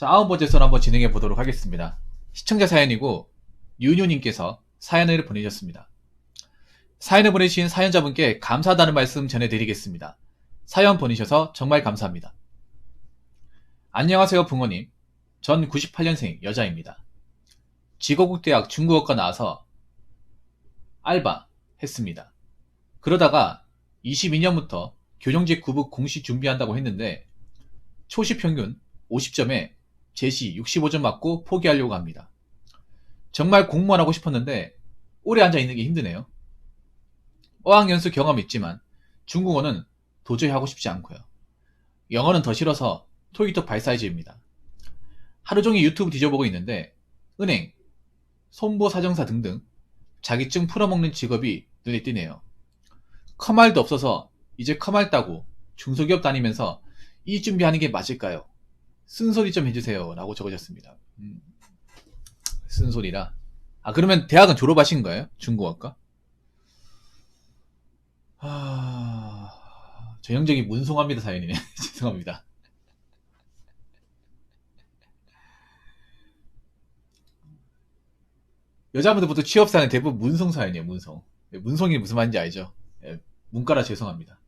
자, 9번째 썰 한번 진행해 보도록 하겠습니다. 시청자 사연이고 윤유님께서 사연을 보내셨습니다. 사연을 보내주신 사연자분께 감사하다는 말씀 전해드리겠습니다. 사연 보내셔서 정말 감사합니다. 안녕하세요 붕어님. 전 98년생 여자입니다. 지거국대학 중국어과 나와서 알바 했습니다. 그러다가 22년부터 교정직 구급 공시 준비한다고 했는데 초시 평균 50점에 제시 65점 맞고 포기하려고 합니다. 정말 공무원 하고 싶었는데 오래 앉아있는 게 힘드네요. 어학연수 경험 있지만 중국어는 도저히 하고 싶지 않고요. 영어는 더 싫어서 토익도 발사이즈입니다. 하루 종일 유튜브 뒤져보고 있는데 은행, 손보사정사 등등 자격증 풀어먹는 직업이 눈에 띄네요. 커말도 없어서 이제 커말 따고 중소기업 다니면서 이 준비하는 게 맞을까요? 쓴소리 좀 해주세요 라고 적어졌습니다. 쓴소리라. 아, 그러면 대학은 졸업하신 거예요? 중국어과? 전형적인 문송합니다 사연이네. 죄송합니다. 여자분들부터 취업사는 대부분 문송 사연이에요. 문송. 문송이 무슨 말인지 알죠? 예, 문과라 죄송합니다.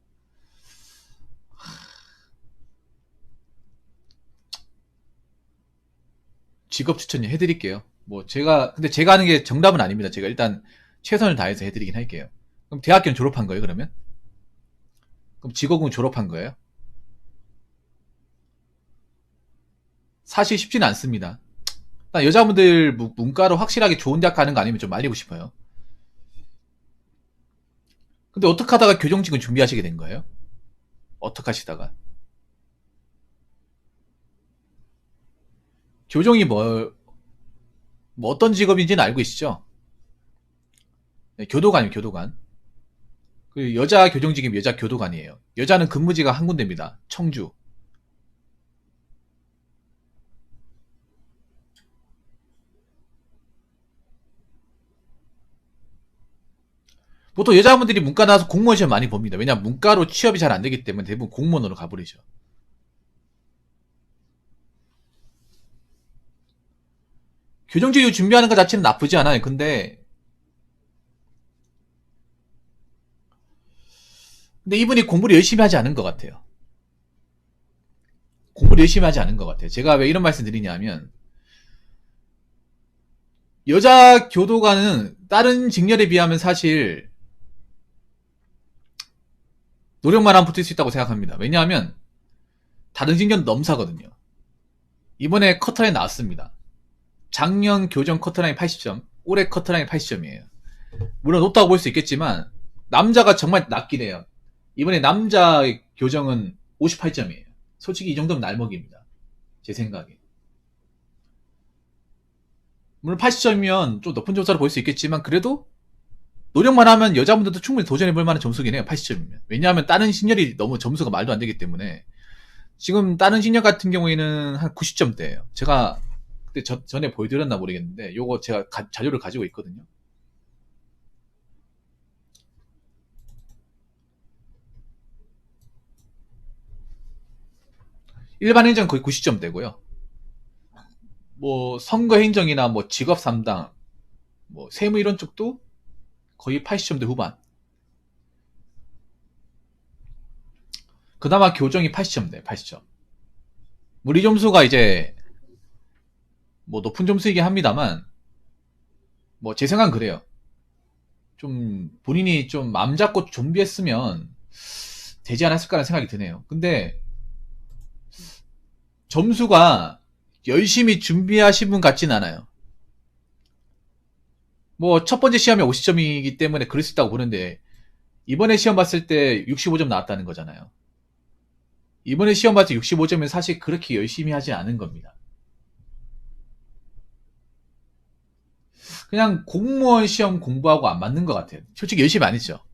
직업 추천 해드릴게요. 근데 제가 하는 게 정답은 아닙니다. 제가 일단 최선을 다해서 해드리긴 할게요. 그럼 대학교는 졸업한 거예요, 그러면? 그럼 직업은 졸업한 거예요? 사실 쉽지는 않습니다. 여자분들 문과로 확실하게 좋은 대학 가는 거 아니면 좀 말리고 싶어요. 근데 어떻게 하다가 교정직은 준비하시게 된 거예요? 어떻게 하시다가? 교정이 어떤 직업인지는 알고 계시죠? 네, 교도관이에요, 교도관. 그 여자 교정직이면 여자 교도관이에요. 여자는 근무지가 한 군데입니다. 청주. 보통 여자분들이 문과 나와서 공무원 시험 많이 봅니다. 왜냐면 문과로 취업이 잘 안 되기 때문에 대부분 공무원으로 가버리죠. 교정직을 준비하는 것 자체는 나쁘지 않아요. 근데 이분이 공부를 열심히 하지 않은 것 같아요. 공부를 열심히 하지 않은 것 같아요. 제가 왜 이런 말씀 드리냐면, 여자 교도관은 다른 직렬에 비하면 사실 노력만 하면 붙을 수 있다고 생각합니다. 왜냐하면 다른 직렬은 넘사거든요. 이번에 커트라인 나왔습니다. 작년 교정 커트라인 80점, 올해 커트라인 80점이에요. 물론 높다고 볼 수 있겠지만 남자가 정말 낮긴 해요. 이번에 남자 교정은 58점이에요. 솔직히 이 정도면 날먹입니다. 제 생각에. 물론 80점이면 좀 높은 점수로 볼 수 있겠지만 그래도 노력만 하면 여자분들도 충분히 도전해볼 만한 점수긴 해요. 80점이면. 왜냐하면 다른 신혈이 너무 점수가 말도 안 되기 때문에. 지금 다른 신혈 같은 경우에는 한 90점대예요. 제가 그때 전에 보여드렸나 모르겠는데 요거 제가 자료를 가지고 있거든요. 일반 행정 거의 90점대고요. 선거 행정이나 직업 3당, 세무 이런 쪽도 거의 80점대 후반. 그나마 교정이 80점대, 80점. 이 점수가 이제 높은 점수이긴 합니다만 제 생각은 그래요. 좀 본인이 좀 마음 잡고 준비했으면 되지 않았을까라는 생각이 드네요. 근데 점수가 열심히 준비하신 분 같진 않아요. 첫 번째 시험이 50점이기 때문에 그럴 수 있다고 보는데 이번에 시험 봤을 때 65점 나왔다는 거잖아요. 이번에 시험 봤을 때 65점은 사실 그렇게 열심히 하지 않은 겁니다. 그냥 공무원 시험 공부하고 안 맞는 것 같아요. 솔직히 열심히 안 했죠.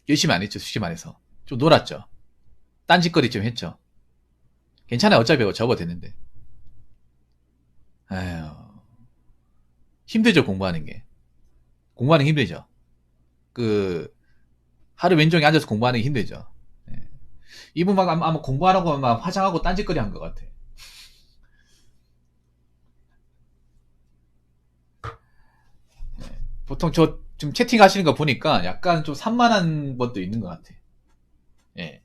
열심히 안 했죠. 솔직히 말해서. 좀 놀았죠. 딴짓거리 좀 했죠. 괜찮아요. 어차피 접어되는데. 아휴. 힘들죠, 공부하는 게. 공부하는 게 힘들죠. 그 하루 왼종일 앉아서 공부하는 게 힘들죠. 예. 이분 막 아마 공부하라고 막 화장하고 딴짓거리 한 것 같아. 보통 저 지금 채팅하시는 거 보니까 약간 좀 산만한 것도 있는 것 같아. 예.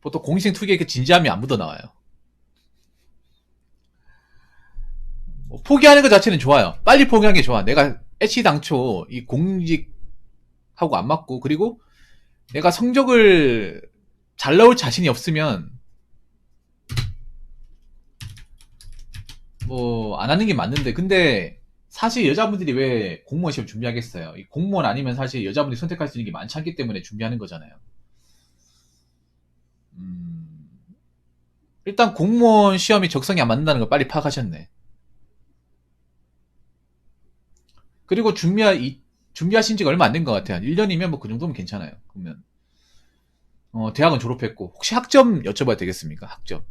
보통 공식생 특유의 그 진지함이 안 묻어 나와요. 뭐 포기하는 것 자체는 좋아요. 빨리 포기하는 게 좋아. 내가 애시당초 이 공직하고 안 맞고, 그리고 내가 성적을 잘 나올 자신이 없으면 뭐 안 하는 게 맞는데, 근데 사실 여자분들이 왜 공무원 시험 준비하겠어요? 이 공무원 아니면 사실 여자분들이 선택할 수 있는 게 많지 않기 때문에 준비하는 거잖아요. 음, 일단 공무원 시험이 적성이 안 맞는다는 걸 빨리 파악하셨네. 그리고 준비하신 지가 얼마 안 된 것 같아요. 1년이면 뭐 그 정도면 괜찮아요. 그러면 대학은 졸업했고, 혹시 학점 여쭤봐도 되겠습니까? 학점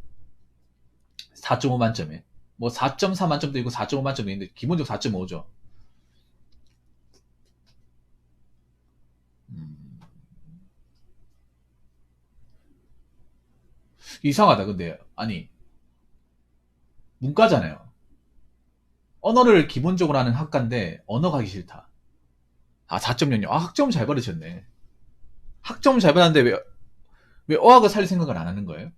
4.5 만점에 뭐 4.4 만점도 있고 4.5 만점도 있는데 기본적으로 4.5죠. 이상하다. 근데 아니, 문과잖아요. 언어를 기본적으로 하는 학과인데 언어 가기 싫다. 아, 4.0요. 아, 학점 잘 받으셨네. 학점 잘 받았는데 왜 어학을 살 생각을 안 하는 거예요?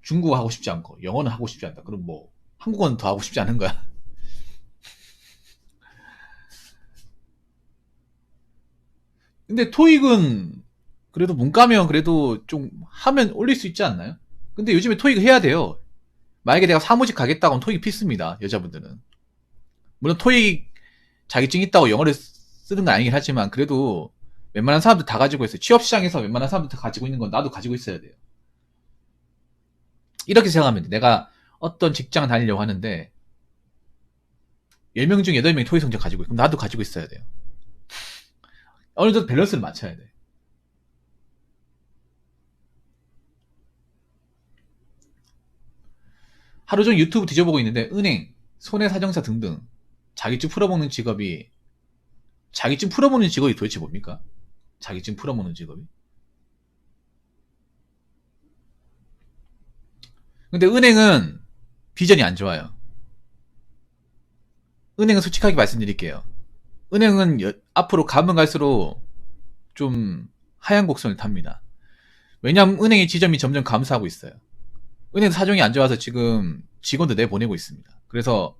중국어 하고 싶지 않고 영어는 하고 싶지 않다. 그럼 뭐 한국어는 더 하고 싶지 않은 거야? 근데 토익은 그래도 문과면 그래도 좀 하면 올릴 수 있지 않나요? 근데 요즘에 토익 해야 돼요. 만약에 내가 사무직 가겠다고 하면 토익 필수입니다. 여자분들은. 물론 토익 자격증 있다고 영어를 쓰는 건 아니긴 하지만, 그래도 웬만한 사람들 다 가지고 있어요. 취업시장에서 웬만한 사람들 다 가지고 있는 건 나도 가지고 있어야 돼요. 이렇게 생각하면 돼. 내가 어떤 직장을 다니려고 하는데 10명 중 8명이 토익 성적 가지고 있고, 그럼 나도 가지고 있어야 돼요. 어느 정도 밸런스를 맞춰야 돼. 하루 종일 유튜브 뒤져보고 있는데 은행, 손해사정사 등등 자격증 풀어보는 직업이 도대체 뭡니까? 자격증 풀어보는 직업이. 근데 은행은 비전이 안 좋아요. 은행은 솔직하게 말씀드릴게요. 은행은 앞으로 가면 갈수록 좀 하얀 곡선을 탑니다. 왜냐하면 은행의 지점이 점점 감소하고 있어요. 은행 사정이 안 좋아서 지금 직원도 내보내고 있습니다. 그래서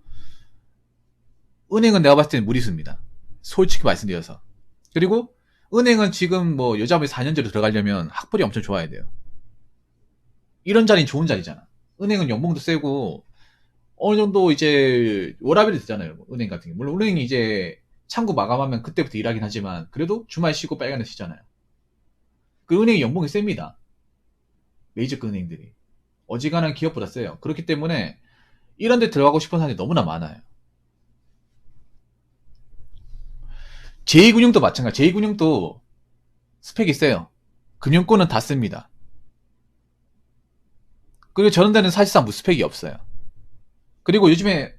은행은 내가 봤을 때는 무리수입니다. 솔직히 말씀드려서. 그리고 은행은 지금 뭐 여자분이 4년제로 들어가려면 학벌이 엄청 좋아야 돼요. 이런 자리는 좋은 자리잖아. 은행은 연봉도 세고 어느 정도 이제 워라밸이 되잖아요. 은행 같은 게. 물론 은행이 이제 창구 마감하면 그때부터 일하긴 하지만 그래도 주말 쉬고 빨간에 쉬잖아요. 그 은행이 연봉이 셉니다. 메이저급 은행들이. 어지간한 기업보다 세요. 그렇기 때문에 이런 데 들어가고 싶은 사람이 너무나 많아요. 제2금융도 마찬가지. 제2금융도 스펙이 세요. 금융권은 다 셉니다. 그리고 저런 데는 사실상 무스펙이 없어요. 그리고 요즘에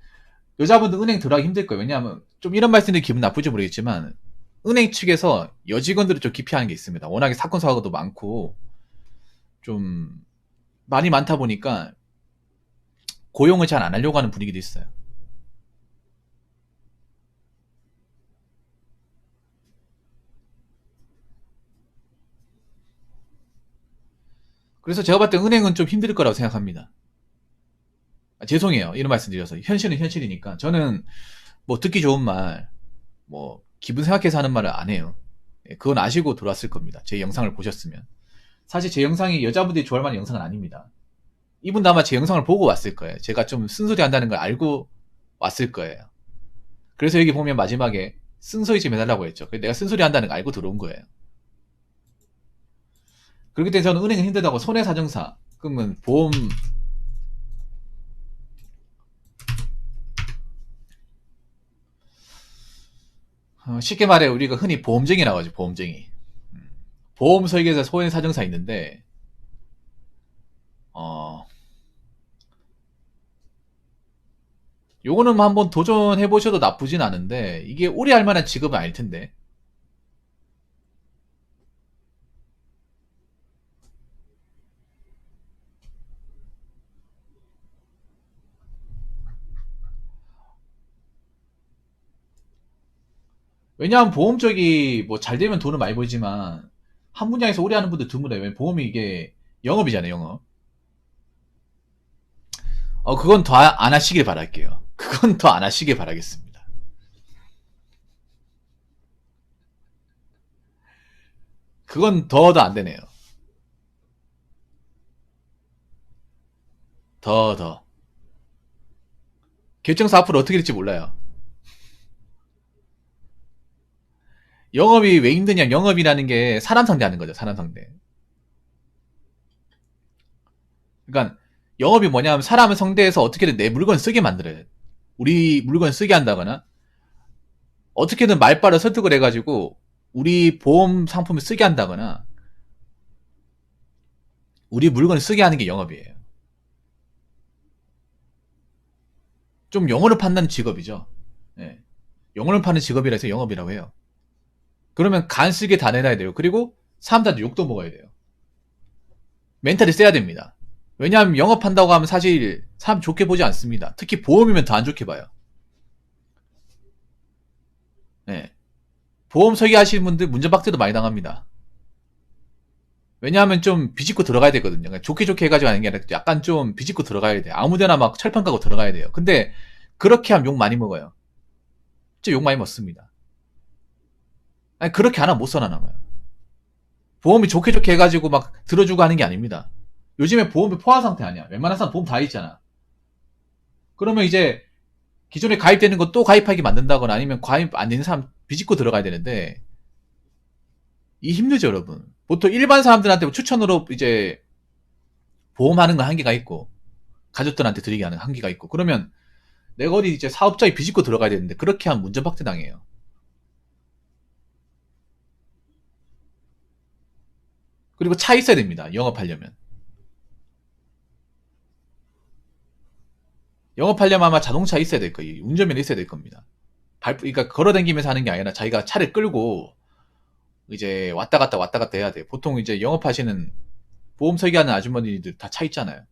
여자분들 은행 들어가기 힘들 거예요. 왜냐하면 좀 이런 말씀드리면 기분 나쁠지 모르겠지만 은행 측에서 여직원들을 좀 기피하는 게 있습니다. 워낙에 사건 사고도 많고 좀 많이 많다 보니까 고용을 잘 안 하려고 하는 분위기도 있어요. 그래서 제가 봤을 때 은행은 좀 힘들 거라고 생각합니다. 아, 죄송해요. 이런 말씀 드려서. 현실은 현실이니까. 저는 뭐 듣기 좋은 말, 뭐 기분 생각해서 하는 말을 안 해요. 예, 그건 아시고 들어왔을 겁니다. 제 영상을 보셨으면. 사실 제 영상이 여자분들이 좋아할 만한 영상은 아닙니다. 이분도 아마 제 영상을 보고 왔을 거예요. 제가 좀 쓴소리 한다는 걸 알고 왔을 거예요. 그래서 여기 보면 마지막에 쓴소리 좀 해달라고 했죠. 내가 쓴소리 한다는 걸 알고 들어온 거예요. 그렇기 때문에 저는 은행은 힘들다고. 손해사정사, 그러면 보험, 쉽게 말해 우리가 흔히 보험쟁이라고 하죠. 보험쟁이. 보험 설계사 손해사정사 있는데 어 요거는 한번 도전해 보셔도 나쁘진 않은데 이게 오래 할 만한 직업은 아닐 텐데. 왜냐하면 보험 쪽이 뭐 잘 되면 돈을 많이 벌지만 한 분야에서 오래 하는 분들 드물어요. 왜 보험이 이게 영업이잖아요, 영업. 그건 더 안 하시길 바랄게요. 그건 더 안 하시길 바라겠습니다. 그건 더 안 되네요. 더. 결정사 앞으로 어떻게 될지 몰라요. 영업이 왜 힘드냐? 영업이라는 게 사람 상대하는 거죠, 사람 상대. 그러니까 영업이 뭐냐면 사람을 상대해서 어떻게든 내 물건을 쓰게 만들어야 돼. 우리 물건을 쓰게 한다거나 어떻게든 말빨을 설득을 해가지고 우리 보험 상품을 쓰게 한다거나 우리 물건을 쓰게 하는 게 영업이에요. 좀 영혼을 판다는 직업이죠. 예. 영혼을 파는 직업이라서 영업이라고 해요. 그러면 간 쓰게 다 내놔야 돼요. 그리고 사람들한테 욕도 먹어야 돼요. 멘탈이 세야 됩니다. 왜냐하면 영업한다고 하면 사실 사람 좋게 보지 않습니다. 특히 보험이면 더 안 좋게 봐요. 예. 보험 설계하시는 분들 문전박대도 많이 당합니다. 왜냐하면 좀 비집고 들어가야 되거든요. 그러니까 좋게 해가지고 하는 게 아니라 약간 좀 비집고 들어가야 돼요. 아무데나 막 철판 까고 들어가야 돼요. 근데 그렇게 하면 욕 많이 먹어요. 진짜 욕 많이 먹습니다. 아니, 그렇게 안 하면 못 살아남아요. 보험이 좋게 해가지고 막 들어주고 하는 게 아닙니다. 요즘에 보험이 포화 상태 아니야. 웬만한 사람 보험 다 있잖아. 그러면 이제 기존에 가입되는 거 또 가입하게 만든다거나 아니면 가입 안 되는 사람 비집고 들어가야 되는데 이 힘들죠, 여러분. 보통 일반 사람들한테 추천으로 이제 보험하는 건 한계가 있고 가족들한테 드리게 하는 한계가 있고 그러면 내가 어디 이제 사업자에 비집고 들어가야 되는데 그렇게 하면 문전박대 당해요. 그리고 차 있어야 됩니다. 영업하려면. 영업하려면 아마 자동차 있어야 될 거예요. 운전면허 있어야 될 겁니다. 그러니까 걸어다니면서 하는 게 아니라 자기가 차를 끌고 이제 왔다 갔다 해야 돼. 보통 이제 영업하시는 보험 설계하는 아주머니들 다 차 있잖아요.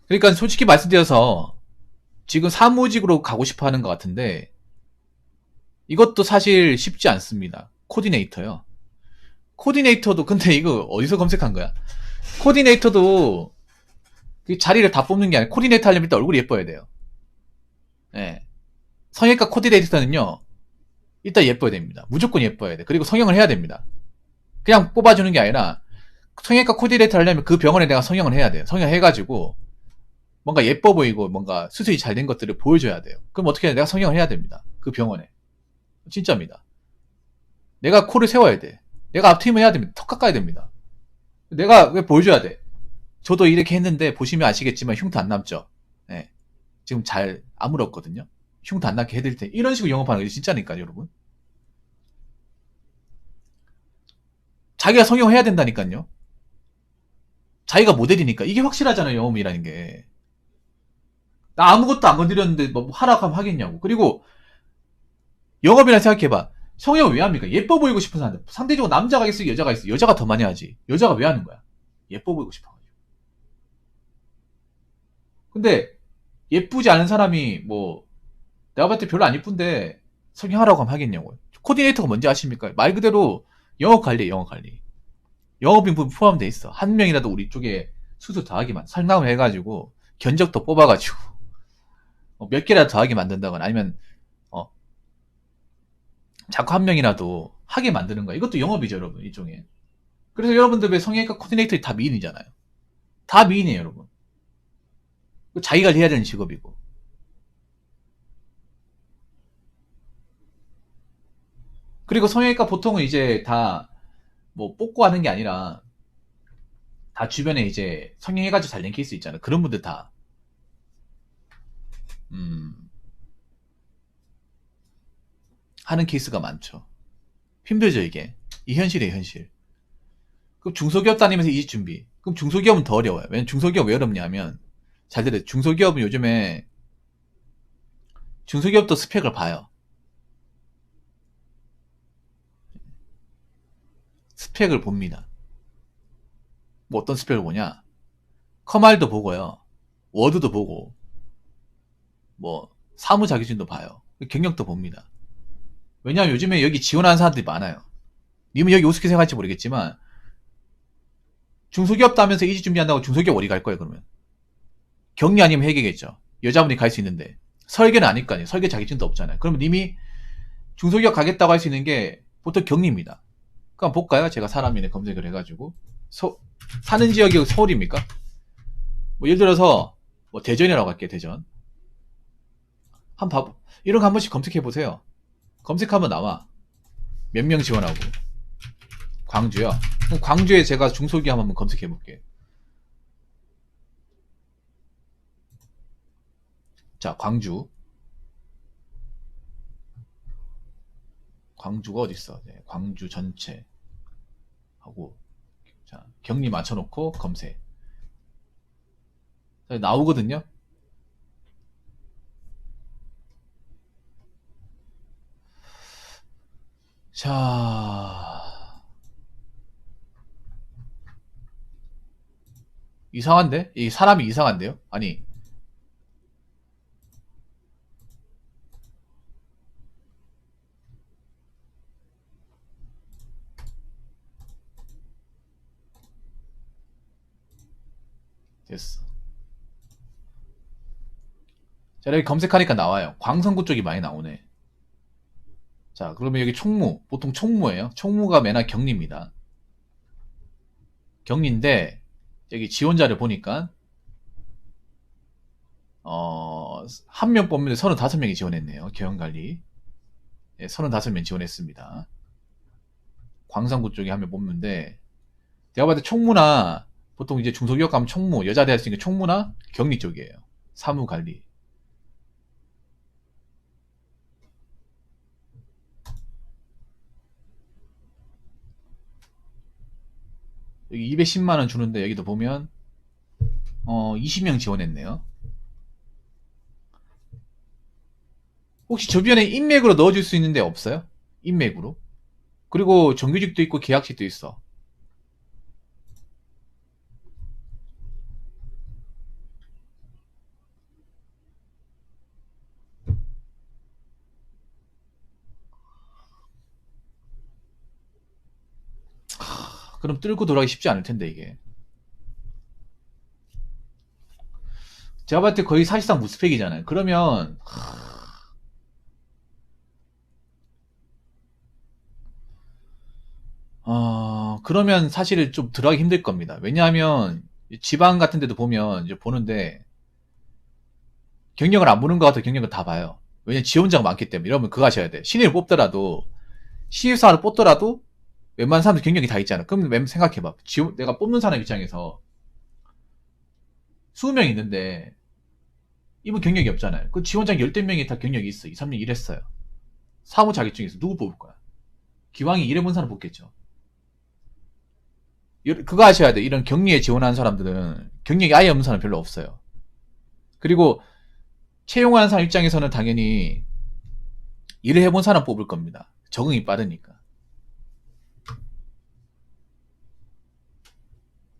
그러니까 솔직히 말씀드려서 지금 사무직으로 가고 싶어 하는 것 같은데 이것도 사실 쉽지 않습니다. 코디네이터요. 코디네이터도 근데 이거 어디서 검색한 거야? 코디네이터도 그 자리를 다 뽑는 게 아니라 코디네이터 하려면 일단 얼굴이 예뻐야 돼요. 예. 성형외과 코디네이터는요. 일단 예뻐야 됩니다. 무조건 예뻐야 돼. 그리고 성형을 해야 됩니다. 그냥 뽑아주는 게 아니라 성형외과 코디네이터 하려면 그 병원에 내가 성형을 해야 돼요. 성형해가지고 뭔가 예뻐 보이고 뭔가 수술이 잘 된 것들을 보여줘야 돼요. 그럼 어떻게 해야 돼? 내가 성형을 해야 됩니다. 그 병원에. 진짜입니다. 내가 코를 세워야 돼. 내가 앞트임을 해야 됩니다. 턱 깎아야 됩니다. 내가 왜 보여줘야 돼? 저도 이렇게 했는데 보시면 아시겠지만 흉터 안 남죠? 네. 지금 잘 아물었거든요. 흉터 안 나게 해드릴 테 이런 식으로 영업하는 게 진짜니까요, 여러분. 자기가 성형을 해야 된다니까요. 자기가 모델이니까 이게 확실하잖아요, 영업이라는 게. 나 아무것도 안 건드렸는데 뭐 하라고 하겠냐고. 그리고 영업이라 생각해봐. 성형을 왜 합니까? 예뻐 보이고 싶은 사람들. 상대적으로 남자가 있어, 여자가 있어. 여자가 더 많이 하지. 여자가 왜 하는 거야? 예뻐 보이고 싶어. 근데 예쁘지 않은 사람이 뭐 내가 봤을 때 별로 안 예쁜데 성형하라고 하면 하겠냐고요. 코디네이터가 뭔지 아십니까? 말 그대로 영업관리에 영업관리. 영업인분 포함돼 있어. 한 명이라도 우리 쪽에 수술 더 하기만 설명을 해가지고 견적 더 뽑아가지고 몇 개라도 더 하게 만든다거나 아니면 어, 자꾸 한 명이라도 하게 만드는 거야. 이것도 영업이죠, 여러분. 일종의. 그래서 여러분들 왜 성형외과 코디네이터이 다 미인이잖아요. 다 미인이에요, 여러분. 자기가 해야 되는 직업이고. 그리고 성형외과 보통은 이제 다 뭐 뽑고 하는 게 아니라 다 주변에 이제 성형해가지고 잘 된 케이스 있잖아요. 그런 분들 다 음, 하는 케이스가 많죠. 힘들죠, 이게. 이 현실이에요, 현실. 그럼 중소기업 다니면서 이직 준비. 그럼 중소기업은 더 어려워요. 왜냐면 중소기업 왜 어렵냐면 잘 들어요. 중소기업은 요즘에 중소기업도 스펙을 봐요. 스펙을 봅니다. 뭐 어떤 스펙을 보냐? 커말도 보고요. 워드도 보고, 뭐, 사무 자격증도 봐요. 경력도 봅니다. 왜냐하면 요즘에 여기 지원하는 사람들이 많아요. 님은 여기 어떻게 생각할지 모르겠지만, 중소기업 따면서 이직 준비한다고 중소기업 어디 갈 거예요, 그러면? 격리 아니면 회계겠죠. 여자분이 갈 수 있는데. 설계는 아닐 거 아니에요. 설계 자격증도 없잖아요. 그러면 님이 중소기업 가겠다고 할 수 있는 게 보통 격리입니다. 그럼 볼까요? 제가 사람이네 검색을 해가지고. 사는 지역이 서울입니까? 뭐 예를 들어서, 뭐 대전이라고 할게요, 대전. 이런 거 한 번씩 검색해 보세요. 검색하면 나와. 몇 명 지원하고. 광주요. 그럼 광주에 제가 중소기업 한번 검색해 볼게요. 자, 광주. 광주가 어딨어? 네, 광주 전체. 하고. 자, 격리 맞춰놓고 검색. 자, 나오거든요? 자, 이상한데? 이 사람이 이상한데요? 아니, 됐어. 자, 여기 검색하니까 나와요. 광성구 쪽이 많이 나오네. 자, 그러면 여기 총무. 보통 총무예요. 총무가 맨날 격리입니다. 격리인데, 여기 지원자를 보니까, 한 명 뽑는데 35명이 지원했네요. 경영관리. 예, 35명 지원했습니다. 광산구 쪽에 한 명 뽑는데, 내가 봤을 때 총무나, 보통 이제 중소기업 가면 총무, 여자 대학생이 총무나 격리 쪽이에요. 사무관리. 여기 210만원 주는데, 여기도 보면, 20명 지원했네요. 혹시 주변에 인맥으로 넣어줄 수 있는데 없어요? 인맥으로? 그리고 정규직도 있고 계약직도 있어. 그럼 뚫고 들어가기 쉽지 않을 텐데 이게. 제가 봤을 때 거의 사실상 무스펙이잖아요. 그러면 그러면 사실 좀 들어가기 힘들 겁니다. 왜냐하면 지방 같은 데도 보면 이제 보는데 경력을 안 보는 것 같아 경력을 다 봐요. 왜냐면 지원자가 많기 때문에. 이러면 그거 하셔야 돼. 신입을 뽑더라도 신입사원을 뽑더라도 웬만한 사람들 경력이 다 있잖아. 그럼 생각해봐. 내가 뽑는 사람 입장에서 20명 있는데 이분 경력이 없잖아요. 그 지원자 10명이 다 경력이 있어. 2, 3년 일했어요. 사무 자격증에서 누구 뽑을 거야? 기왕이 일해본 사람 뽑겠죠. 그거 하셔야 돼. 이런 격리에 지원하는 사람들은 경력이 아예 없는 사람 별로 없어요. 그리고 채용하는 사람 입장에서는 당연히 일을 해본 사람 뽑을 겁니다. 적응이 빠르니까.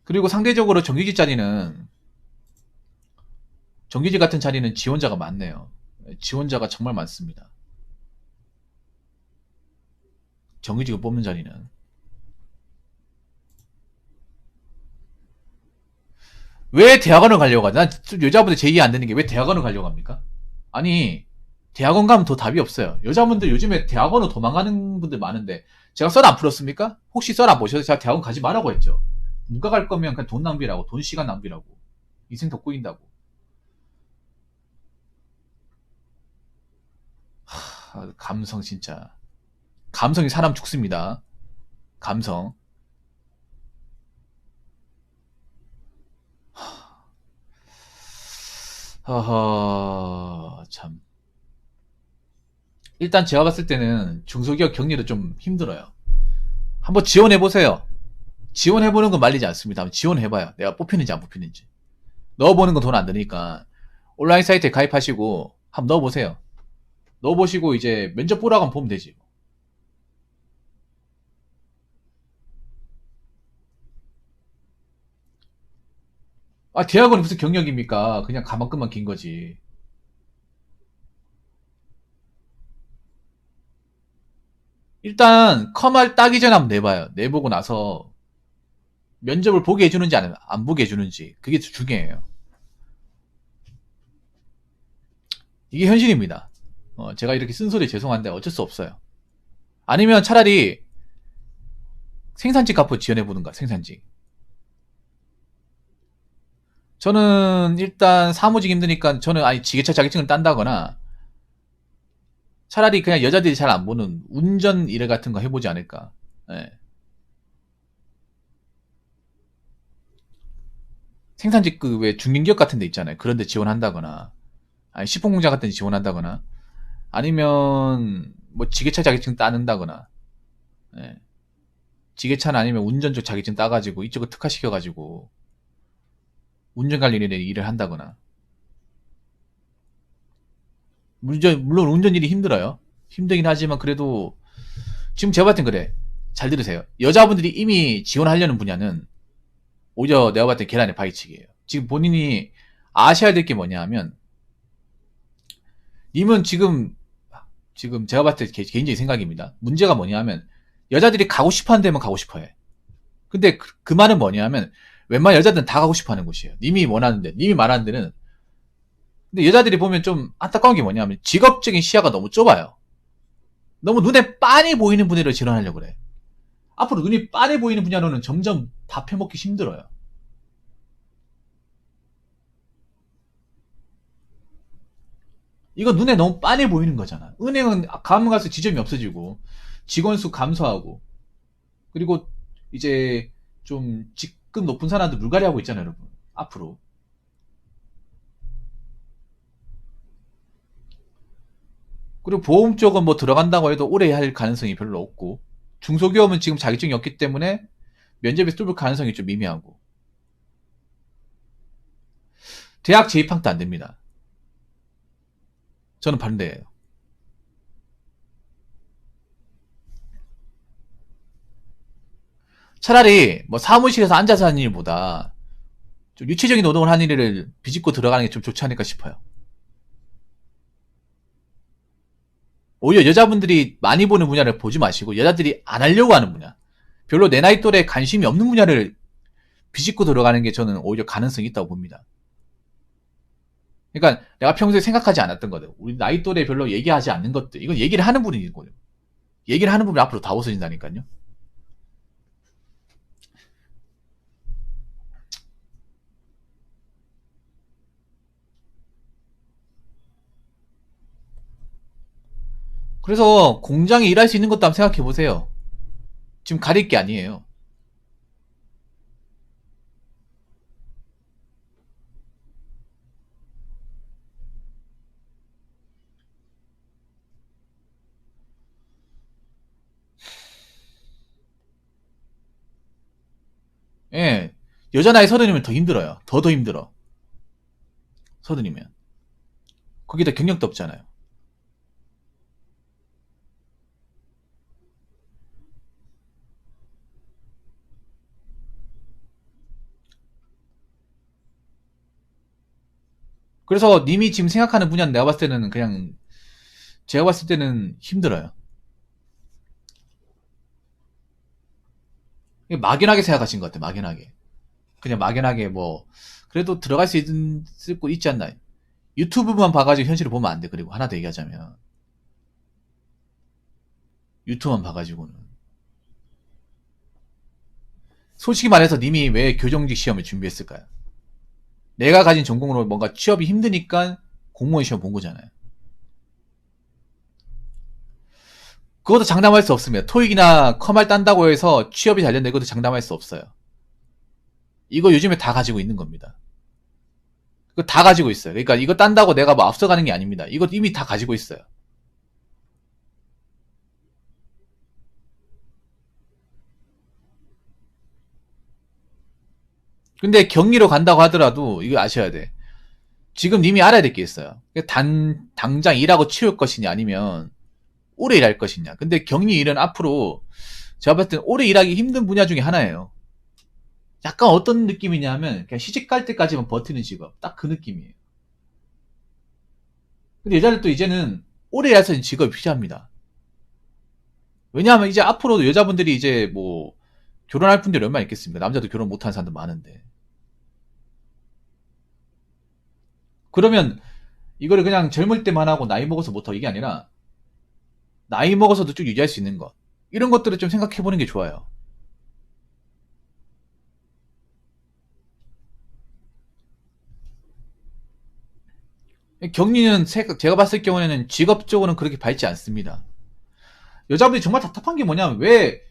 그리고 상대적으로 정규직 자리는 정규직 같은 자리는 지원자가 많네요. 지원자가 정말 많습니다. 정규직을 뽑는 자리는. 왜 대학원을 가려고 하지? 난 여자분들 제 이해 안 되는 게 왜 대학원을 가려고 합니까? 아니, 대학원 가면 더 답이 없어요. 여자분들 요즘에 대학원으로 도망가는 분들 많은데, 제가 썰 안 풀었습니까? 혹시 썰 안 보셔서 제가 대학원 가지 말라고 했죠. 문과 갈 거면 그냥 돈 낭비라고, 돈 시간 낭비라고. 인생 더 꼬인다고. 감성 진짜. 감성이 사람 죽습니다. 감성. 허허, 참. 일단 제가 봤을 때는 중소기업 격리도 좀 힘들어요. 한번 지원해보세요. 지원해보는 건 말리지 않습니다. 한번 지원해봐요. 내가 뽑히는지 안 뽑히는지. 넣어보는 건 돈 안 드니까 온라인 사이트에 가입하시고 한번 넣어보세요. 넣어보시고 이제 면접 보라고 하면 보면 되지. 아, 대학원이 무슨 경력입니까? 그냥 가만끈만 긴 거지. 일단 컴알 따기 전에 한번 내봐요. 내보고 나서 면접을 보게 해주는지 안 보게 해주는지 그게 중요해요. 이게 현실입니다. 제가 이렇게 쓴소리 죄송한데 어쩔 수 없어요. 아니면 차라리 생산직 값을 지원해보든가, 생산직. 저는 일단 사무직 힘드니까 저는 아니 지게차 자격증을 딴다거나 차라리 그냥 여자들이 잘 안 보는 운전 일 같은 거 해보지 않을까. 예. 생산직 그 왜 중견기업 같은 데 있잖아요. 그런 데 지원한다거나 아니 식품공장 같은 데 지원한다거나 아니면 뭐 지게차 자격증 따는다거나 예. 지게차는 아니면 운전 쪽 자격증 따가지고 이쪽을 특화시켜가지고 운전 관련 일을 한다거나 물론 운전 일이 힘들어요. 힘들긴 하지만 그래도 지금 제가 봤을 땐 그래. 잘 들으세요. 여자분들이 이미 지원하려는 분야는 오히려 내가 봤을 때 계란의 파이치기예요. 지금 본인이 아셔야 될 게 뭐냐 하면 님은 지금 제가 봤을 때 개인적인 생각입니다. 문제가 뭐냐 하면 여자들이 가고 싶어하는 데만 가고 싶어해. 근데 그 말은 뭐냐 하면 웬만한 여자들은 다 가고 싶어하는 곳이에요. 님이 원하는데 님이 말하는 데는 근데 여자들이 보면 좀 안타까운 게 뭐냐 하면 직업적인 시야가 너무 좁아요. 너무 눈에 빤히 보이는 분야로 지원하려고 그래. 앞으로 눈이 빤히 보이는 분야로는 점점 다 펴먹기 힘들어요. 이거 눈에 너무 빤히 보이는 거잖아. 은행은 가면 갈수록 지점이 없어지고 직원 수 감소하고 그리고 이제 좀 직급 높은 사람들 물갈이 하고 있잖아요, 여러분. 앞으로. 그리고 보험 쪽은 뭐 들어간다고 해도 오래 할 가능성이 별로 없고 중소기업은 지금 자격증이 없기 때문에 면접에서 뚫을 가능성이 좀 미미하고 대학 재입학도 안 됩니다. 저는 반대예요. 차라리 뭐 사무실에서 앉아서 하는 일보다 좀 유체적인 노동을 하는 일을 비집고 들어가는 게 좀 좋지 않을까 싶어요. 오히려 여자분들이 많이 보는 분야를 보지 마시고 여자들이 안 하려고 하는 분야 별로 내 나이 또래 관심이 없는 분야를 비집고 들어가는 게 저는 오히려 가능성이 있다고 봅니다. 그러니까 내가 평소에 생각하지 않았던 거들 우리 나이 또래 별로 얘기하지 않는 것들 이건 얘기를 하는 분이거든요. 얘기를 하는 부분이 앞으로 다 웃어진다니까요. 그래서 공장에 일할 수 있는 것도 한번 생각해 보세요. 지금 가릴 게 아니에요. 예. 여자 나이 서른이면 더 힘들어요. 더 힘들어. 서른이면. 거기다 경력도 없잖아요. 그래서 님이 지금 생각하는 분야는 내가 봤을 때는 그냥 제가 봤을 때는 힘들어요. 막연하게 생각하신 것 같아요. 막연하게. 그냥 막연하게 뭐 그래도 들어갈 수 있을 곳 있지 않나. 유튜브만 봐가지고 현실을 보면 안 돼. 그리고 하나 더 얘기하자면 유튜브만 봐가지고는 솔직히 말해서 님이 왜 교정직 시험을 준비했을까요? 내가 가진 전공으로 뭔가 취업이 힘드니까 공무원 시험 본 거잖아요. 그것도 장담할 수 없습니다. 토익이나 컴알 딴다고 해서 취업이 잘 된다 이것도 장담할 수 없어요. 이거 요즘에 다 가지고 있는 겁니다. 이거 다 가지고 있어요. 그러니까 이거 딴다고 내가 뭐 앞서가는 게 아닙니다. 이거 이미 다 가지고 있어요. 근데 격리로 간다고 하더라도 이거 아셔야 돼. 지금 님이 알아야 될 게 있어요. 당장 일하고 치울 것이냐 아니면 오래 일할 것이냐. 근데 격리 일은 앞으로 제가 봤을 땐 오래 일하기 힘든 분야 중에 하나예요. 약간 어떤 느낌이냐면 그냥 시집 갈 때까지만 버티는 직업. 딱 그 느낌이에요. 근데 여자들도 이제는 오래 일해서 직업이 필요합니다. 왜냐하면 이제 앞으로도 여자분들이 이제 뭐 결혼할 분들이 얼마나 있겠습니까? 남자도 결혼 못하는 사람도 많은데. 그러면 이거를 그냥 젊을 때만 하고 나이 먹어서 못하고 이게 아니라 나이 먹어서도 쭉 유지할 수 있는 것. 이런 것들을 좀 생각해보는 게 좋아요. 격리는 제가 봤을 경우에는 직업적으로는 그렇게 밝지 않습니다. 여자분들이 정말 답답한 게 뭐냐면 왜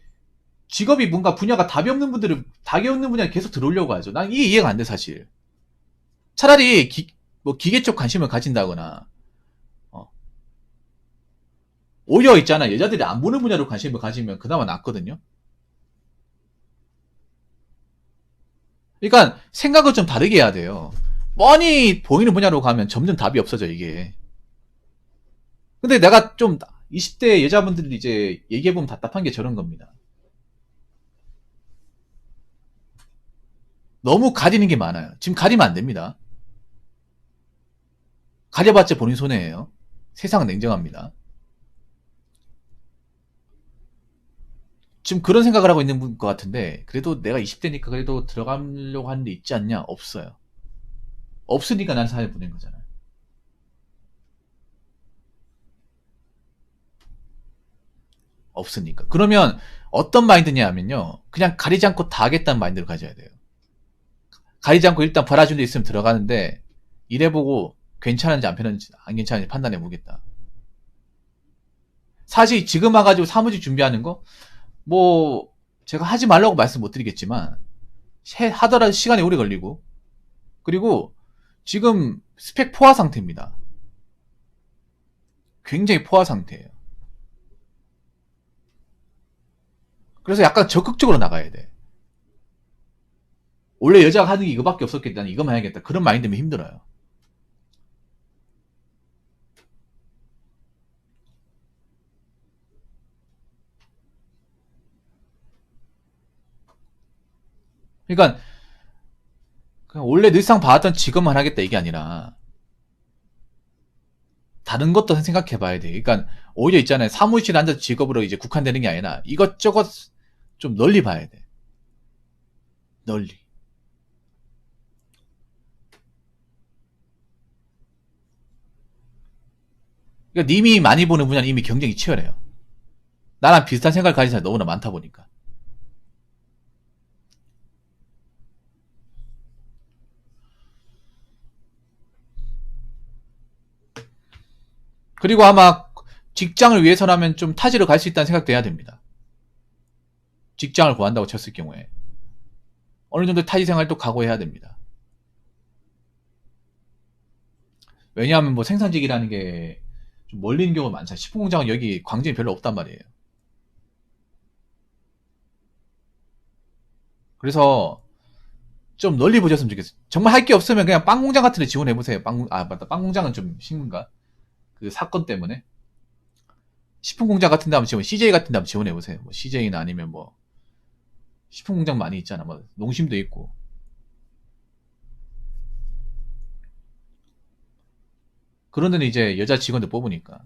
직업이 뭔가 분야가 답이 없는 분야에 계속 들어오려고 하죠. 난 이게 이해가 안 돼, 사실. 차라리 뭐 기계 쪽 관심을 가진다거나, 어, 오히려 있잖아. 여자들이 안 보는 분야로 관심을 가지면 그나마 낫거든요. 그러니까 생각을 좀 다르게 해야 돼요. 뻔히 보이는 분야로 가면 점점 답이 없어져, 이게. 근데 내가 좀 20대 여자분들이 이제 얘기해보면 답답한 게 저런 겁니다. 너무 가리는 게 많아요. 지금 가리면 안 됩니다. 가려봤자 본인 손해예요. 세상은 냉정합니다. 지금 그런 생각을 하고 있는 것 같은데 그래도 내가 20대니까 그래도 들어가려고 하는 데 있지 않냐? 없어요. 없으니까 난 사회 보낸 거잖아요. 없으니까. 그러면 어떤 마인드냐 하면요. 그냥 가리지 않고 다 하겠다는 마인드를 가져야 돼요. 가리지 않고 일단 벌어준 데 있으면 들어가는데 일해보고 괜찮은지 안 괜찮은지 판단해 보겠다. 사실 지금 와가지고 사무직 준비하는 거 뭐 제가 하지 말라고 말씀 못 드리겠지만 하더라도 시간이 오래 걸리고 그리고 지금 스펙 포화 상태입니다. 굉장히 포화 상태예요. 그래서 약간 적극적으로 나가야 돼. 원래 여자가 하는 게 이거밖에 없었겠다. 난 이거만 해야겠다. 그런 마인드면 힘들어요. 그러니까 그냥 원래 늘상 봐왔던 직업만 하겠다 이게 아니라 다른 것도 생각해 봐야 돼. 그러니까 오히려 있잖아요. 사무실에 앉아서 직업으로 이제 국한되는 게 아니라 이것저것 좀 널리 봐야 돼. 널리. 그러니까 님이 많이 보는 분야는 이미 경쟁이 치열해요. 나랑 비슷한 생각을 가진 사람이 너무나 많다 보니까. 그리고 아마 직장을 위해서라면 좀 타지로 갈 수 있다는 생각도 해야 됩니다. 직장을 구한다고 쳤을 경우에. 어느 정도 타지 생활도 각오해야 됩니다. 왜냐하면 뭐 생산직이라는 게 좀 멀리 있는 경우가 많잖아요. 식품공장은 여기 광진이 별로 없단 말이에요. 그래서 좀 널리 보셨으면 좋겠어요. 정말 할 게 없으면 그냥 빵 공장 같은 데 지원해보세요. 맞다. 빵 공장은 좀 심한가? 그 사건 때문에. 식품 공장 같은 데 한번 CJ 같은 데 한번 지원해보세요. 뭐 CJ나 아니면 뭐, 식품 공장 많이 있잖아. 뭐, 농심도 있고. 그런 데는 이제 여자 직원들 뽑으니까.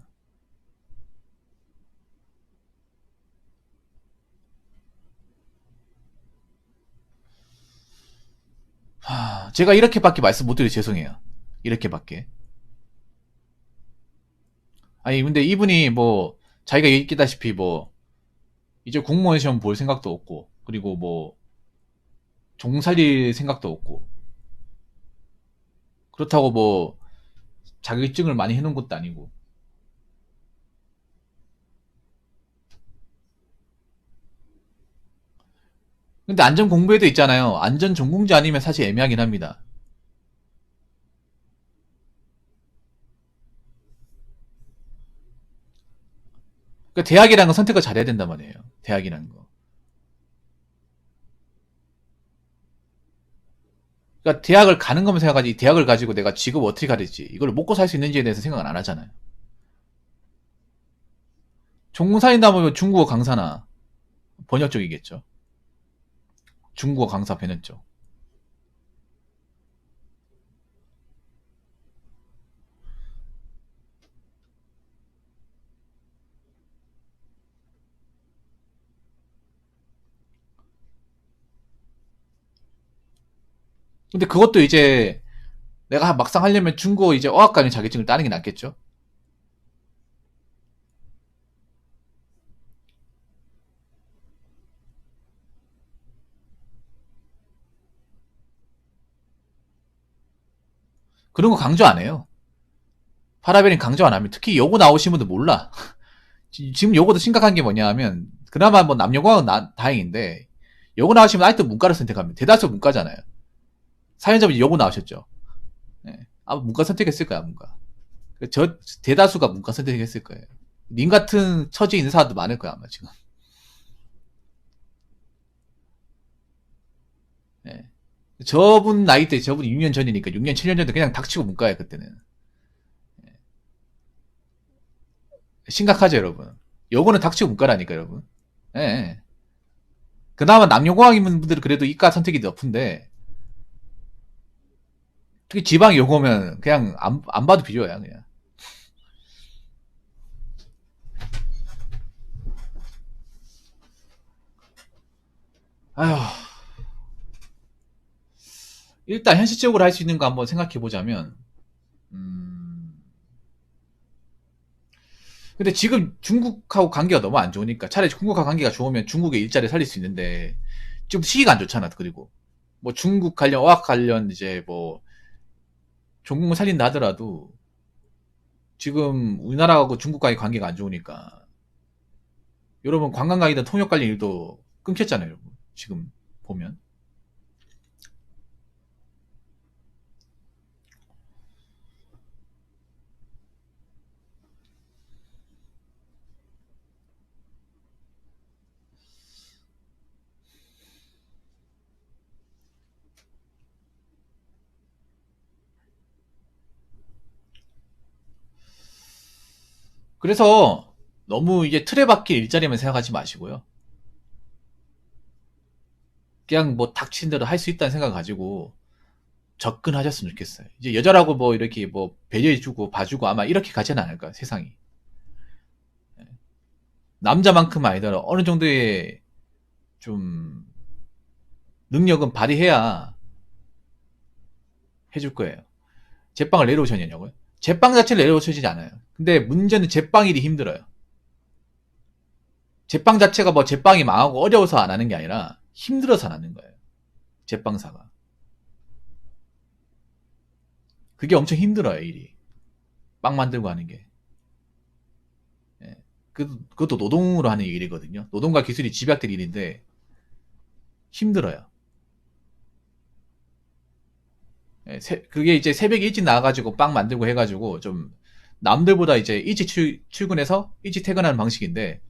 제가 이렇게밖에 말씀 못 드려 죄송해요. 이렇게밖에. 아니, 근데 이분이 뭐, 자기가 얘기했다시피 뭐, 이제 공무원 시험 볼 생각도 없고, 그리고 뭐, 종 살릴 생각도 없고, 그렇다고 뭐, 자격증을 많이 해놓은 것도 아니고. 근데 안전 공부에도 있잖아요. 안전 전공자 아니면 사실 애매하긴 합니다. 그러니까 대학이라는 건 선택을 잘해야 된단 말이에요. 대학이라는 거. 그러니까 대학을 가는 거면 생각하지, 대학을 가지고 내가 직업 어떻게 가르지, 이걸 먹고 살 수 있는지에 대해서 생각을 안 하잖아요. 전공 살린다 보면 중국어 강사나 번역 쪽이겠죠. 중국어 강사 배냈죠. 근데 그것도 이제 내가 막상 하려면 중국어 이제 어학관련 자격증을 따는 게 낫겠죠? 그런 거 강조 안 해요. 파라벨은 강조 안 하면 특히 요거 나오신 분들 몰라. 지금 요거도 심각한 게 뭐냐 하면 그나마 뭐 남녀공학은 다행인데 요거 나오시면 아직도 문과를 선택합니다. 대다수 문과잖아요. 사연자분이 요거 나오셨죠. 네. 아마 문과 선택했을 거야, 문과. 저 대다수가 문과 선택했을 거예요. 님 같은 처지 있는 사람도 많을 거야 아마 지금. 네. 저분 나이 때 저분 6년 전이니까 6년 7년 전에 그냥 닥치고 문과야 그때는. 심각하죠 여러분. 요거는 닥치고 문과라니까 여러분. 예. 네. 그나마 남녀공학인 분들은 그래도 이과 선택이 높은데 특히 지방 요거면 그냥 안 봐도 비교야 그냥. 아휴. 일단 현실적으로 할 수 있는 거 한번 생각해 보자면, 근데 지금 중국하고 관계가 너무 안 좋으니까 차라리 중국하고 관계가 좋으면 중국의 일자리 살릴 수 있는데 지금 시기가 안 좋잖아. 그리고 뭐 중국 관련 어학 관련 이제 뭐 전공을 살린다 하더라도 지금 우리나라하고 중국과의 관계가 안 좋으니까 여러분 관광객이든 통역 관련 일도 끊겼잖아요. 여러분 지금 보면. 그래서 너무 이게 틀에 박힌 일자리만 생각하지 마시고요. 그냥 뭐 닥친 대로 할 수 있다는 생각 가지고 접근하셨으면 좋겠어요. 이제 여자라고 뭐 이렇게 뭐 배려해주고 봐주고 아마 이렇게 가지는 않을 거야 세상이. 남자만큼 아니더라도 어느 정도의 좀 능력은 발휘해야 해줄 거예요. 제빵을 내려오셨냐고요? 제빵 자체를 내려오시지 않아요. 근데 문제는 제빵 일이 힘들어요. 제빵 자체가 뭐 제빵이 망하고 어려워서 안 하는 게 아니라 힘들어서 안 하는 거예요. 제빵사가. 그게 엄청 힘들어요, 일이. 빵 만들고 하는 게. 예. 그것도 노동으로 하는 일이거든요. 노동과 기술이 집약된 일인데 힘들어요. 예, 그게 이제 새벽에 일찍 나와가지고 빵 만들고 해가지고 좀 남들보다 이제 일찍 출근해서 일찍 퇴근하는 방식인데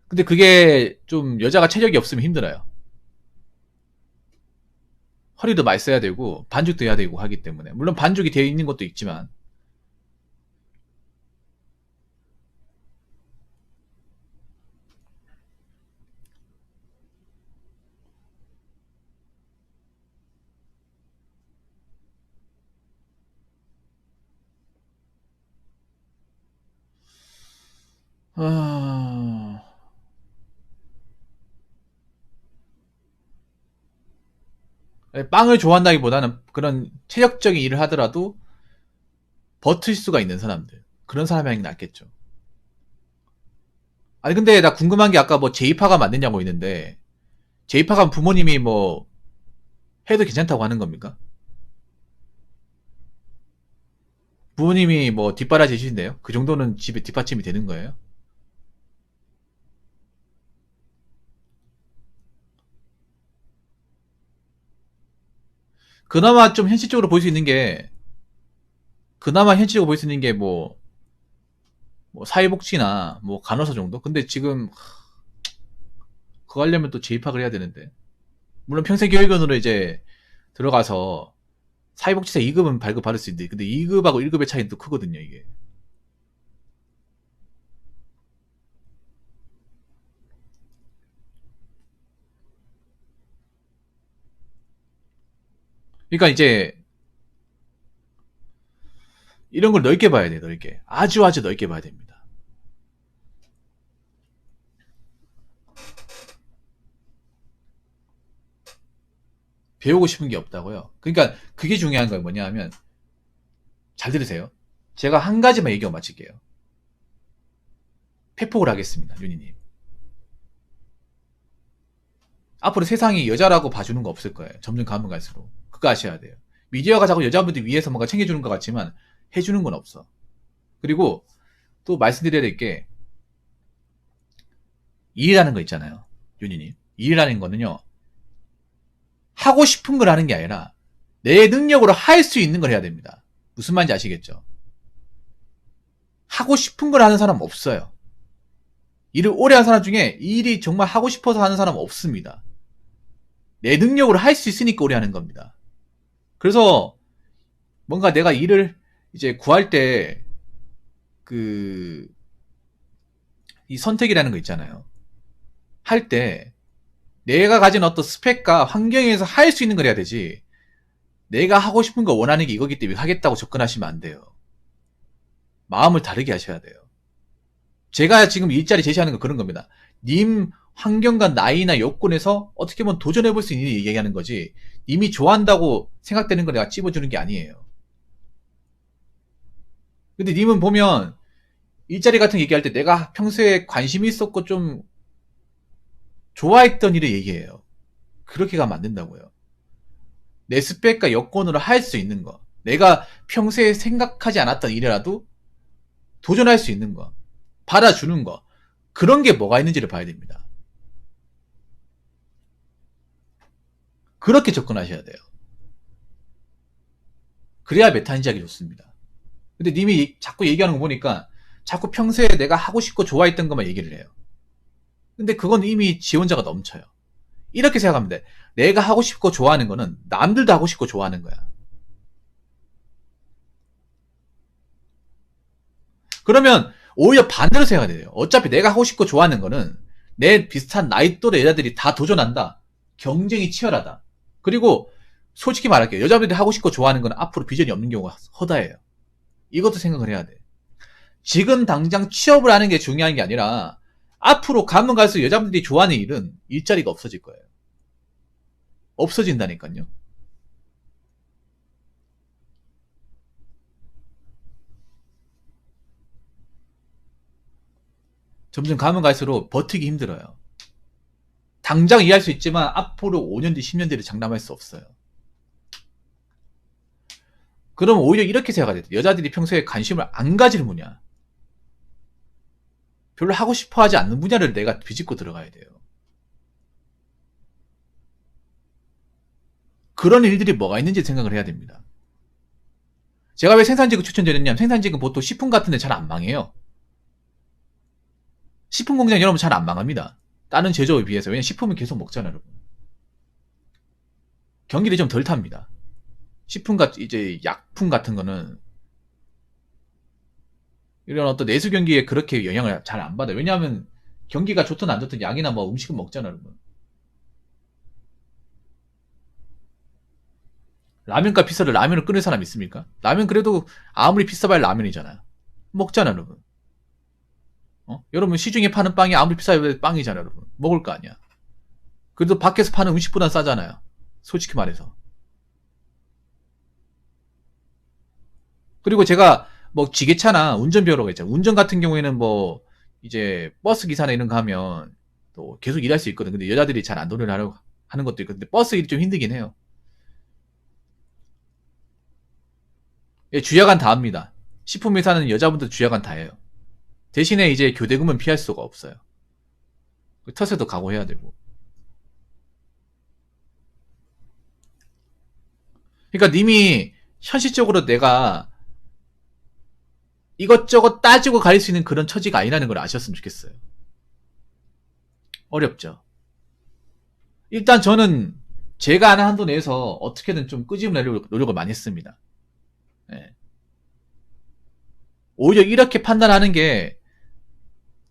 근데 그게 좀 여자가 체력이 없으면 힘들어요. 허리도 많이 써야 되고 반죽도 해야 되고 하기 때문에 물론 반죽이 되어 있는 것도 있지만 아... 빵을 좋아한다기보다는 그런 체력적인 일을 하더라도 버틸 수가 있는 사람들 그런 사람이 하는 게 낫겠죠. 아니 근데 나 궁금한 게 아까 뭐 제이파가 맞느냐고 있는데 제이파가 부모님이 뭐 해도 괜찮다고 하는 겁니까? 부모님이 뭐 뒷바라지 해주신대요? 그 정도는 집에 뒷받침이 되는 거예요? 그나마 좀 현실적으로 볼 수 있는 게 그나마 현실적으로 볼 수 있는 게 뭐 사회복지나 뭐 간호사 정도? 근데 지금 그거 하려면 또 재입학을 해야 되는데 물론 평생교육원으로 이제 들어가서 사회복지사 2급은 발급받을 수 있는데 근데 2급하고 1급의 차이는 또 크거든요 이게. 그러니까 이제 이런 걸 넓게 봐야 돼요. 넓게. 아주 넓게 봐야 됩니다. 배우고 싶은 게 없다고요. 그러니까 그게 중요한 건 뭐냐 하면, 잘 들으세요. 제가 한 가지만 얘기하고 마칠게요. 팩폭을 하겠습니다. 윤희님. 앞으로 세상이 여자라고 봐주는 거 없을 거예요. 점점 가면 갈수록. 그거 아셔야 돼요. 미디어가 자꾸 여자분들 위해서 뭔가 챙겨주는 것 같지만 해주는 건 없어. 그리고 또 말씀드려야 될 게, 일이라는 거 있잖아요. 윤희님. 일이라는 거는요, 하고 싶은 걸 하는 게 아니라 내 능력으로 할 수 있는 걸 해야 됩니다. 무슨 말인지 아시겠죠? 하고 싶은 걸 하는 사람 없어요. 일을 오래 한 사람 중에 일이 정말 하고 싶어서 하는 사람 없습니다. 내 능력으로 할 수 있으니까 오래 하는 겁니다. 그래서 뭔가 내가 일을 이제 구할 때 이 선택이라는 거 있잖아요. 할 때 내가 가진 어떤 스펙과 환경에서 할 수 있는 걸 해야 되지, 내가 하고 싶은 거 원하는 게 이거기 때문에 하겠다고 접근하시면 안 돼요. 마음을 다르게 하셔야 돼요. 제가 지금 일자리 제시하는 거 그런 겁니다. 님 환경과 나이나 여건에서 어떻게 보면 도전해볼 수 있는 일 얘기하는 거지, 님이 좋아한다고 생각되는 거 내가 찝어주는 게 아니에요. 근데 님은 보면 일자리 같은 거 얘기할 때 내가 평소에 관심이 있었고 좀 좋아했던 일을 얘기해요. 그렇게 가면 안 된다고요. 내 스펙과 여건으로 할 수 있는 거, 내가 평소에 생각하지 않았던 일이라도 도전할 수 있는 거, 받아주는 거, 그런 게 뭐가 있는지를 봐야 됩니다. 그렇게 접근하셔야 돼요. 그래야 메타인지하기 좋습니다. 근데 님이 자꾸 얘기하는 거 보니까 자꾸 평소에 내가 하고 싶고 좋아했던 것만 얘기를 해요. 근데 그건 이미 지원자가 넘쳐요. 이렇게 생각하면 돼. 내가 하고 싶고 좋아하는 거는 남들도 하고 싶고 좋아하는 거야. 그러면 오히려 반대로 생각해야 돼요. 어차피 내가 하고 싶고 좋아하는 거는 내 비슷한 나이 또래 여자들이 다 도전한다. 경쟁이 치열하다. 그리고 솔직히 말할게요. 여자분들이 하고 싶고 좋아하는 건 앞으로 비전이 없는 경우가 허다해요. 이것도 생각을 해야 돼. 지금 당장 취업을 하는 게 중요한 게 아니라 앞으로 가면 갈수록 여자분들이 좋아하는 일은 일자리가 없어질 거예요. 없어진다니까요. 점점 가면 갈수록 버티기 힘들어요. 당장 이해할 수 있지만 앞으로 5년 뒤, 10년 뒤를 장담할 수 없어요. 그럼 오히려 이렇게 생각해야 돼요. 여자들이 평소에 관심을 안 가지는 분야, 별로 하고 싶어 하지 않는 분야를 내가 비집고 들어가야 돼요. 그런 일들이 뭐가 있는지 생각을 해야 됩니다. 제가 왜 생산직을 추천드렸냐면, 생산직은 보통 식품 같은 데 잘 안 망해요. 식품 공장 여러분 잘 안 망합니다. 다른 제조업에 비해서. 왜냐면 식품은 계속 먹잖아요, 여러분. 경기를 좀 덜 탑니다. 식품 이제 약품 같은 거는 이런 어떤 내수 경기에 그렇게 영향을 잘 안 받아요. 왜냐하면 경기가 좋든 안 좋든 약이나 뭐 음식은 먹잖아요, 여러분. 라면값 비싸도 라면을 끊을 사람 있습니까? 라면 그래도 아무리 비싸봐야 라면이잖아요. 먹잖아요, 여러분. 여러분 시중에 파는 빵이 아무리 비싸도 빵이잖아요, 여러분. 먹을 거 아니야. 그래도 밖에서 파는 음식보단 싸잖아요. 솔직히 말해서. 그리고 제가 뭐 지게차나 운전 배우러 있잖아요. 운전 같은 경우에는 뭐 이제 버스 기사나 이런 거 하면 또 계속 일할 수 있거든. 근데 여자들이 잘 안 도전하려고 하는 것도 있고, 근데 버스 일이 좀 힘들긴 해요. 예, 주야간 다 합니다. 식품 회사는 여자분들 주야간 다 해요. 대신에 이제 교대금은 피할 수가 없어요. 텃세도 각오해야 되고. 그러니까 님이 현실적으로 내가 이것저것 따지고 갈 수 있는 그런 처지가 아니라는 걸 아셨으면 좋겠어요. 어렵죠. 일단 저는 제가 아는 한도 내에서 어떻게든 좀 끄집어내려고 노력을 많이 했습니다. 네. 오히려 이렇게 판단하는 게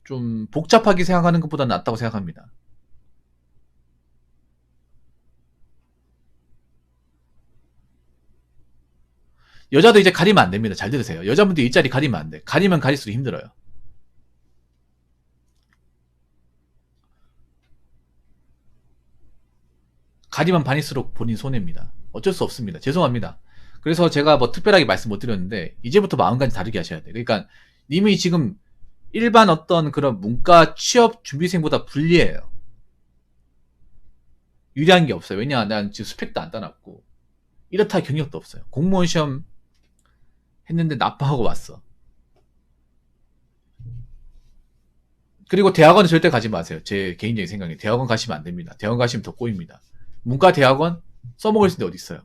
좀 복잡하게 생각하는 것보다 낫다고 생각합니다. 여자도 이제 가리면 안 됩니다. 잘 들으세요. 여자분들 일자리 가리면 안 돼. 가리면 가릴수록 힘들어요. 가리면 반일수록 본인 손해입니다. 어쩔 수 없습니다. 죄송합니다. 그래서 제가 뭐 특별하게 말씀 못 드렸는데 이제부터 마음가짐 다르게 하셔야 돼요. 그러니까 님이 지금 일반 어떤 그런 문과 취업 준비생보다 불리해요. 유리한 게 없어요. 왜냐, 난 지금 스펙도 안 따놨고 이렇다 할 경력도 없어요. 공무원 시험 했는데 나빠하고 왔어. 그리고 대학원은 절대 가지 마세요. 제 개인적인 생각에 대학원 가시면 안 됩니다. 대학원 가시면 더 꼬입니다. 문과 대학원 써먹을 수 있는 데 어디 있어요?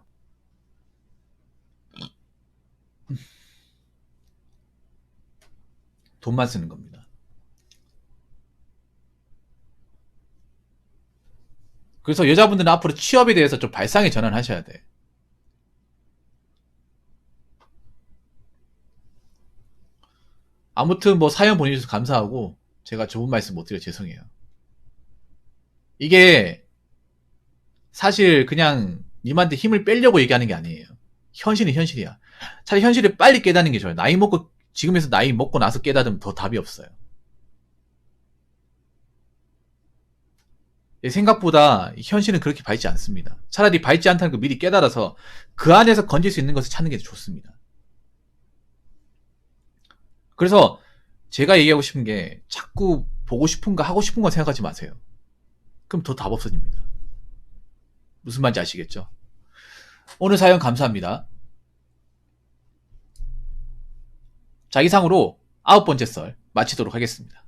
돈만 쓰는 겁니다. 그래서 여자분들은 앞으로 취업에 대해서 좀 발상의 전환하셔야 돼. 아무튼 뭐 사연 보내주셔서 감사하고 제가 좋은 말씀 못 드려 죄송해요. 이게 사실 그냥 님한테 힘을 빼려고 얘기하는 게 아니에요. 현실은 현실이야. 차라리 현실을 빨리 깨닫는 게 좋아요. 나이 먹고 지금에서 나이 먹고 나서 깨닫으면 더 답이 없어요. 생각보다 현실은 그렇게 밝지 않습니다. 차라리 밝지 않다는 걸 미리 깨달아서 그 안에서 건질 수 있는 것을 찾는 게 좋습니다. 그래서 제가 얘기하고 싶은 게 자꾸 보고 싶은 거 하고 싶은 거 생각하지 마세요. 그럼 더 답 없어집니다. 무슨 말인지 아시겠죠? 오늘 사연 감사합니다. 자, 이상으로 9번째 썰 마치도록 하겠습니다.